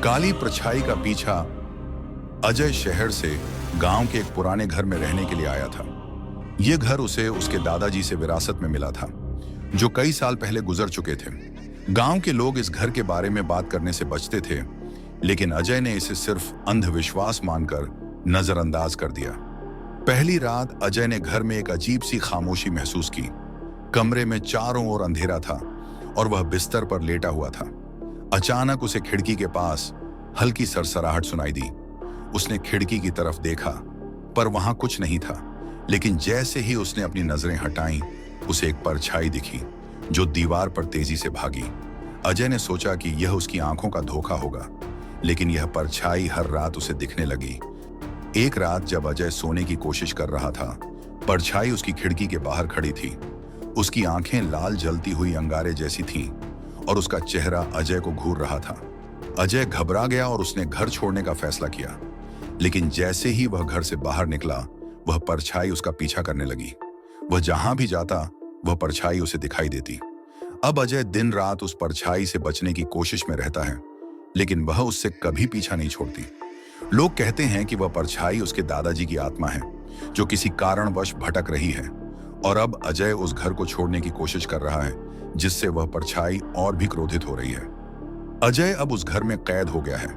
काली परछाई का पीछा। अजय शहर से गांव के एक पुराने घर में रहने के लिए आया था। यह घर उसे उसके दादाजी से विरासत में मिला था, जो कई साल पहले गुजर चुके थे। गांव के लोग इस घर के बारे में बात करने से बचते थे, लेकिन अजय ने इसे सिर्फ अंधविश्वास मानकर नजरअंदाज कर दिया। पहली रात अजय ने घर में एक अजीब सी खामोशी महसूस की। कमरे में चारों ओर अंधेरा था और वह बिस्तर पर लेटा हुआ था। अचानक उसे खिड़की के पास हल्की सरसराहट सुनाई दी। उसने खिड़की की तरफ देखा, पर वहां कुछ नहीं था। लेकिन जैसे ही उसने अपनी नजरें हटाईं, उसे एक परछाई दिखी जो दीवार पर तेजी से भागी। अजय ने सोचा कि यह उसकी आंखों का धोखा होगा, लेकिन यह परछाई हर रात उसे दिखने लगी। एक रात जब अजय सोने की कोशिश कर रहा था, परछाई उसकी खिड़की के बाहर खड़ी थी। उसकी आंखें लाल जलती हुई अंगारे जैसी थीं और उसका चेहरा अजय को घूर रहा था। अजय घबरा गया और उसने घर छोड़ने का फैसला किया। लेकिन जैसे ही वह घर से बाहर निकला, वह परछाई उसका पीछा करने लगी। वह जहां भी जाता, वह परछाई उसे दिखाई देती। अब अजय दिन रात उस परछाई से बचने की कोशिश में रहता है, लेकिन वह उससे कभी पीछा नहीं छोड़ती। लोग कहते हैं कि वह परछाई उसके दादाजी की आत्मा है, जो किसी कारणवश भटक रही है। और अब अजय उस घर को छोड़ने की कोशिश कर रहा है, जिससे वह परछाई और भी क्रोधित हो रही है। अजय अब उस घर में कैद हो गया है,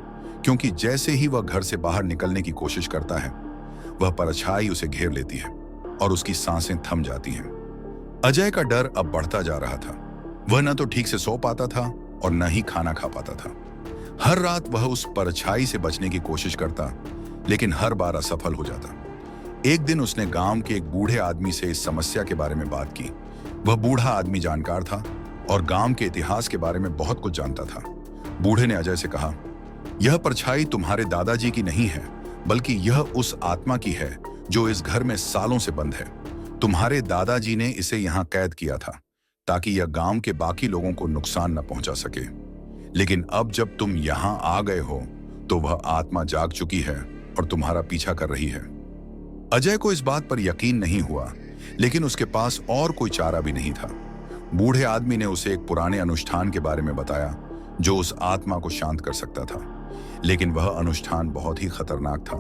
क्योंकि जैसे ही वह घर से बाहर निकलने की कोशिश करता है, वह परछाई उसे घेर लेती है और उसकी सांसें थम जाती हैं। अजय का डर अब बढ़ता जा रहा था। वह न तो ठीक से सो पाता था और न ही खाना खा पाता था। हर रात वह उस परछाई से बचने की कोशिश करता, लेकिन हर बार असफल हो जाता। एक दिन उसने गांव के एक बूढ़े आदमी से इस समस्या के बारे में बात की। वह बूढ़ा आदमी जानकार था और गांव के इतिहास के बारे में बहुत कुछ जानता था। बूढ़े ने अजय से कहा, यह परछाई तुम्हारे दादाजी की नहीं है, बल्कि यह उस आत्मा की है जो इस घर में सालों से बंद है। तुम्हारे दादाजी ने इसे यहाँ कैद किया था ताकि यह गांव के बाकी लोगों को नुकसान न पहुंचा सके। लेकिन अब जब तुम यहाँ आ गए हो, तो वह आत्मा जाग चुकी है और तुम्हारा पीछा कर रही है। अजय को इस बात पर यकीन नहीं हुआ, लेकिन उसके पास और कोई चारा भी नहीं था। बूढ़े आदमी ने उसे एक पुराने अनुष्ठान के बारे में बताया, जो उस आत्मा को शांत कर सकता था। लेकिन वह अनुष्ठान बहुत ही खतरनाक था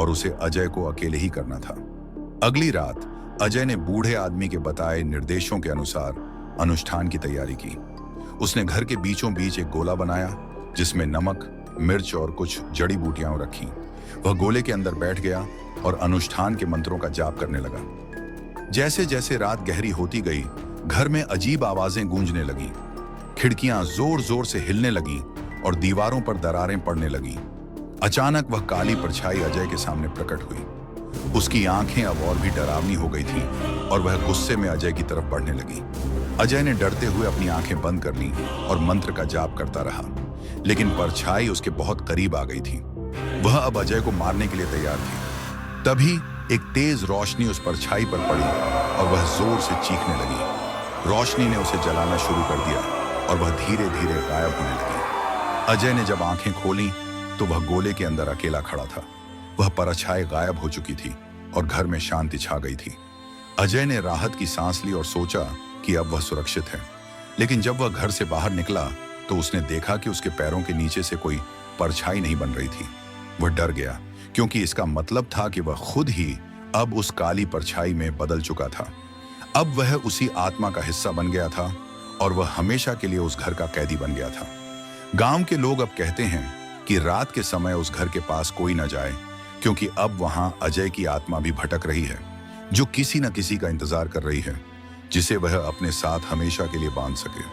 और उसे अजय को अकेले ही करना था। अगली रात अजय ने बूढ़े आदमी के बताए निर्देशों के अनुसार अनुष्ठान की तैयारी की। उसने घर के बीचों बीच एक गोला बनाया, जिसमें नमक, मिर्च और कुछ जड़ी बूटियां रखी। वह गोले के अंदर बैठ गया और अनुष्ठान के मंत्रों का जाप करने लगा। जैसे जैसे रात गहरी होती गई, घर में अजीब आवाजें गूंजने लगीं। खिड़कियां जोर जोर से हिलने लगीं और दीवारों पर दरारें पड़ने लगीं। अचानक वह काली परछाई अजय के सामने प्रकट हुई। उसकी आंखें अब और भी डरावनी हो गई थीं और वह गुस्से में अजय की तरफ बढ़ने लगी। अजय ने डरते हुए अपनी आंखें बंद कर लीं और मंत्र का जाप करता रहा, लेकिन परछाई उसके बहुत करीब आ गई थी। वह अब अजय को मारने के लिए तैयार थी। तभी एक तेज रोशनी उस परछाई पर पड़ी और वह जोर से चीखने लगी। रोशनी ने उसे जलाना शुरू कर दिया और वह धीरे धीरे गायब होने लगी। अजय ने जब आंखें खोलीं, तो वह गोले के अंदर अकेला खड़ा था। वह परछाई गायब हो चुकी थी और घर में शांति छा गई थी। अजय ने राहत की सांस ली और सोचा कि अब वह सुरक्षित है। लेकिन जब वह घर से बाहर निकला, तो उसने देखा कि उसके पैरों के नीचे से कोई परछाई नहीं बन रही थी। वह डर गया, क्योंकि इसका मतलब था कि वह खुद ही अब उस काली परछाई में बदल चुका था। अब वह उसी आत्मा का हिस्सा बन गया था और वह हमेशा के लिए उस घर का कैदी बन गया था। गांव के लोग अब कहते हैं कि रात के समय उस घर के पास कोई न जाए, क्योंकि अब वहां अजय की आत्मा भी भटक रही है, जो किसी न किसी का इंतजार कर रही है, जिसे वह अपने साथ हमेशा के लिए बांध सके।